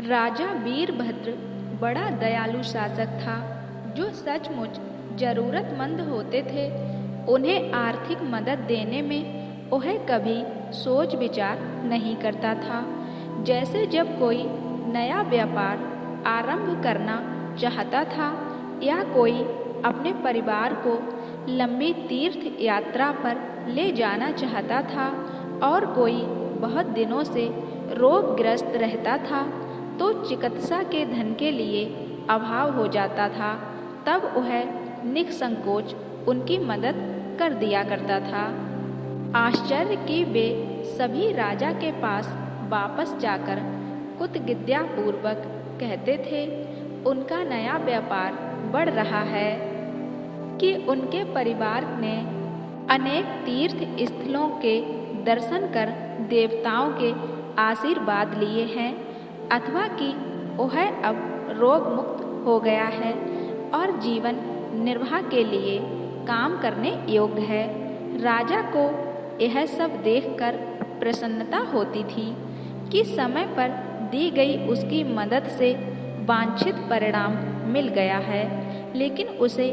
राजा वीरभद्र बड़ा दयालु शासक था, जो सचमुच जरूरतमंद होते थे उन्हें आर्थिक मदद देने में वह कभी सोच विचार नहीं करता था। जैसे जब कोई नया व्यापार आरंभ करना चाहता था या कोई अपने परिवार को लंबी तीर्थ यात्रा पर ले जाना चाहता था और कोई बहुत दिनों से रोगग्रस्त रहता था तो चिकित्सा के धन के लिए अभाव हो जाता था, तब वह निसंकोच उनकी मदद कर दिया करता था। आश्चर्य कि वे सभी राजा के पास वापस जाकर कृतज्ञतापूर्वक कहते थे, उनका नया व्यापार बढ़ रहा है, कि उनके परिवार ने अनेक तीर्थ स्थलों के दर्शन कर देवताओं के आशीर्वाद लिए हैं, अथवा कि वह अब रोग मुक्त हो गया है और जीवन निर्वाह के लिए काम करने योग्य है। राजा को यह सब देखकर प्रसन्नता होती थी कि समय पर दी गई उसकी मदद से वांछित परिणाम मिल गया है, लेकिन उसे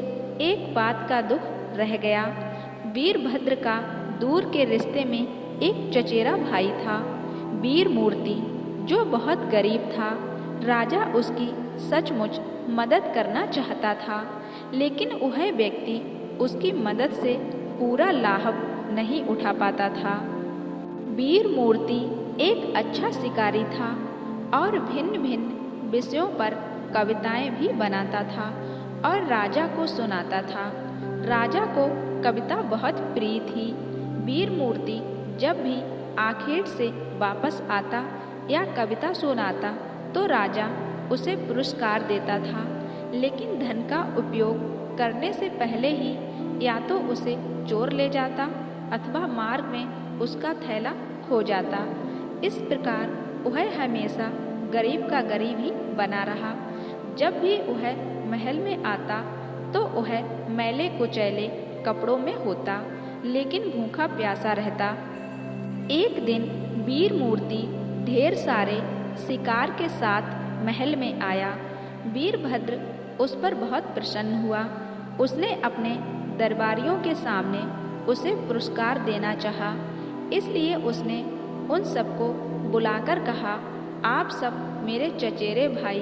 एक बात का दुख रह गया। वीरभद्र का दूर के रिश्ते में एक चचेरा भाई था, वीरमूर्ति, जो बहुत गरीब था। राजा उसकी सचमुच मदद करना चाहता था, लेकिन वह व्यक्ति उसकी मदद से पूरा लाभ नहीं उठा पाता था। वीरमूर्ति एक अच्छा शिकारी था और भिन्न भिन्न विषयों पर कविताएं भी बनाता था और राजा को सुनाता था। राजा को कविता बहुत प्रिय थी। वीरमूर्ति जब भी आखेट से वापस आता या कविता सुनाता तो राजा उसे पुरस्कार देता था, लेकिन धन का उपयोग करने से पहले ही या तो उसे चोर ले जाता अथवा मार्ग में उसका थैला खो जाता। इस प्रकार वह हमेशा गरीब का गरीब ही बना रहा। जब भी वह महल में आता तो वह मैले कुचैले कपड़ों में होता, लेकिन भूखा प्यासा रहता। एक दिन वीरमूर्ति ढेर सारे शिकार के साथ महल में आया। वीरभद्र उस पर बहुत प्रसन्न हुआ। उसने अपने दरबारियों के सामने उसे पुरस्कार देना चाहा, इसलिए उसने उन सबको बुलाकर कहा, आप सब मेरे चचेरे भाई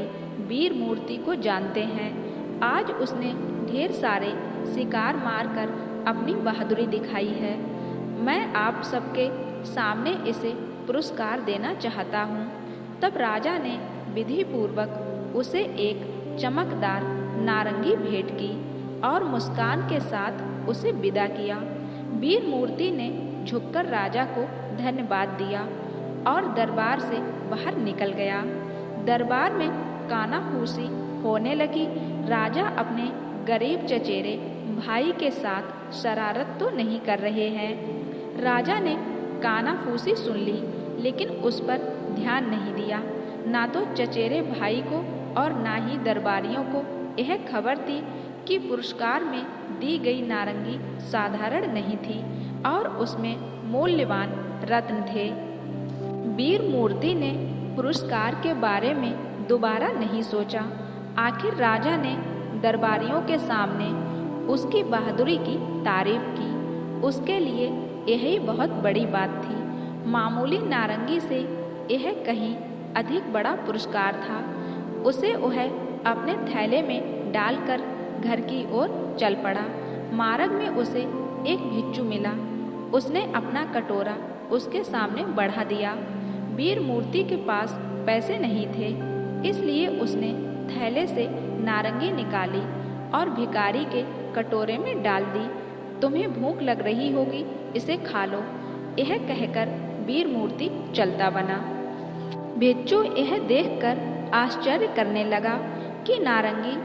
वीरमूर्ति को जानते हैं। आज उसने ढेर सारे शिकार मारकर अपनी बहादुरी दिखाई है। मैं आप सबके सामने इसे पुरस्कार देना चाहता हूँ। तब राजा ने विधि पूर्वक उसे एक चमकदार नारंगी भेंट की और मुस्कान के साथ उसे विदा किया। वीरमूर्ति ने झुककर राजा को धन्यवाद दिया और दरबार से बाहर निकल गया। दरबार में कानाफूसी होने लगी। राजा अपने गरीब चचेरे भाई के साथ शरारत तो नहीं कर रहे हैं। राजा ने कानाफूसी सुन ली, लेकिन उस पर ध्यान नहीं दिया। ना तो चचेरे भाई को और ना ही दरबारियों को यह खबर थी कि पुरस्कार में दी गई नारंगी साधारण नहीं थी और उसमें मूल्यवान रत्न थे। वीरमूर्ति ने पुरस्कार के बारे में दोबारा नहीं सोचा। आखिर राजा ने दरबारियों के सामने उसकी बहादुरी की तारीफ की। उसके लिए यही बहुत बड़ी बात थी। मामूली नारंगी से यह कहीं अधिक बड़ा पुरस्कार था। उसे वह अपने थैले में डालकर घर की ओर चल पड़ा। मार्ग में उसे एक भिक्षु मिला। उसने अपना कटोरा उसके सामने बढ़ा दिया। वीरमूर्ति के पास पैसे नहीं थे, इसलिए उसने थैले से नारंगी निकाली और भिखारी के कटोरे में डाल दी। तुम्हें भूख लग रही होगी, इसे खा लो, यह कहकर वीरमूर्ति चलता बना। भिक्षु यह देखकर आश्चर्य करने लगा कि नारंगी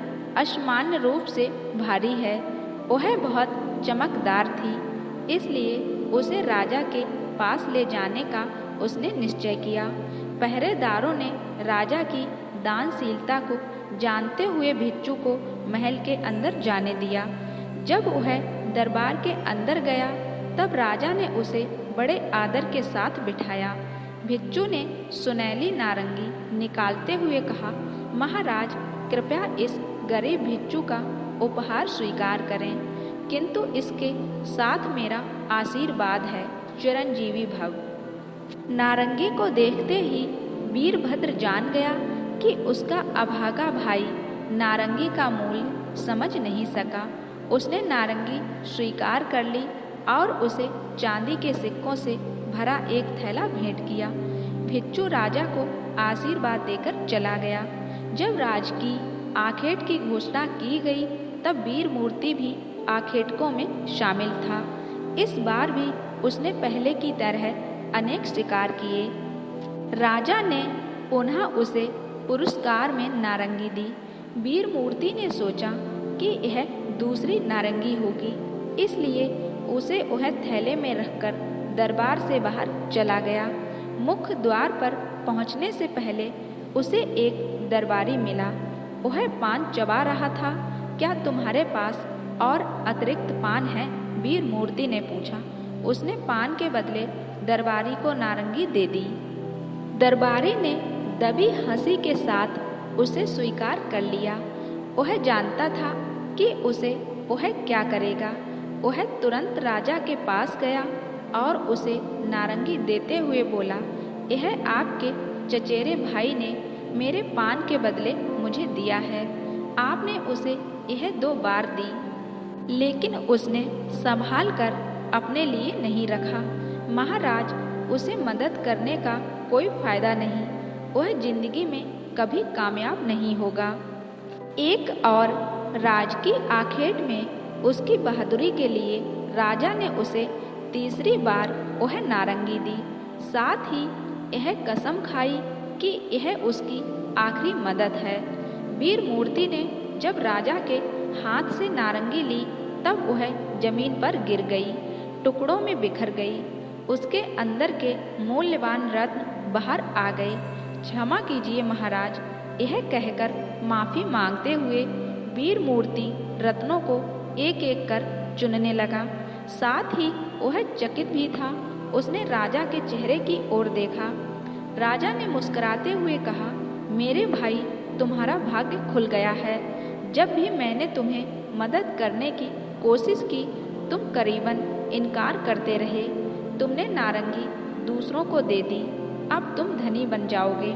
असामान्य रूप से भारी है। वह बहुत चमकदार थी, इसलिए उसे राजा के पास ले जाने का उसने निश्चय किया। पहरेदारों ने राजा की दानशीलता को जानते हुए भिक्षु को महल के अंदर जाने दिया। जब वह दरबार के अंदर गया तब राजा ने उसे बड़े आदर के साथ बिठाया। भिक्षु ने सुनहली नारंगी निकालते हुए कहा, महाराज कृपया इस गरीब भिक्षु का उपहार स्वीकार करें, किंतु इसके साथ मेरा आशीर्वाद है, चिरंजीवी भव। नारंगी को देखते ही वीरभद्र जान गया कि उसका अभागा भाई नारंगी का मूल्य समझ नहीं सका। उसने नारंगी स्वीकार कर ली और उसे चांदी के सिक्कों से भरा एक थैला भेंट किया। भिक्षु राजा को आशीर्वाद देकर चला गया। जब राज की आखेट की घोषणा की गई तब वीर मूर्ति भी आखेटकों में शामिल था। इस बार भी उसने पहले की तरह अनेक शिकार किए। राजा ने पुनः उसे पुरस्कार में नारंगी दी। वीर मूर्ति ने सोचा कि यह दूसरी नारंगी होगी, इसलिए उसे वह थैले में रखकर दरबार से बाहर चला गया। मुख्य द्वार पर पहुंचने से पहले उसे एक दरबारी मिला। वह पान चबा रहा था। क्या तुम्हारे पास और अतिरिक्त पान है? वीर मूर्ति ने पूछा। उसने पान के बदले दरबारी को नारंगी दे दी। दरबारी ने दबी हंसी के साथ उसे स्वीकार कर लिया। वह जानता था कि उसे वह क्या करेगा। वह तुरंत राजा के पास गया और उसे नारंगी देते हुए बोला, यह आपके चचेरे भाई ने मेरे पान के बदले मुझे दिया है। आपने उसे यह 2 बार दी, लेकिन उसने संभाल कर अपने लिए नहीं रखा। महाराज, उसे मदद करने का कोई फायदा नहीं। वह जिंदगी में कभी कामयाब नहीं होगा। एक और राज की आखेट में उसकी बहादुरी के लिए राजा ने उसे तीसरी बार वह नारंगी दी। साथ ही यह कसम खाई कि यह उसकी आखिरी मदद है। वीर मूर्ति ने जब राजा के हाथ से नारंगी ली तब वह जमीन पर गिर गई, टुकड़ों में बिखर गई। उसके अंदर के मूल्यवान रत्न बाहर आ गए। क्षमा कीजिए महाराज, यह कहकर माफी मांगते हुए वीर मूर्ति रत्नों को एक एक कर चुनने लगा। साथ ही वह चकित भी था। उसने राजा के चेहरे की ओर देखा। राजा ने मुस्कुराते हुए कहा, मेरे भाई, तुम्हारा भाग्य खुल गया है। जब भी मैंने तुम्हें मदद करने की कोशिश की तुम करीबन इनकार करते रहे। तुमने नारंगी दूसरों को दे दी, अब तुम धनी बन जाओगे।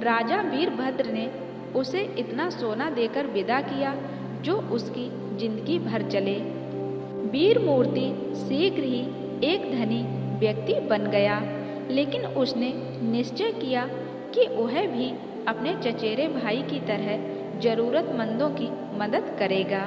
राजा वीरभद्र ने उसे इतना सोना देकर विदा किया जो उसकी जिंदगी भर चले। वीर मूर्ति शीघ्र ही एक धनी व्यक्ति बन गया, लेकिन उसने निश्चय किया कि वह भी अपने चचेरे भाई की तरह जरूरतमंदों की मदद करेगा।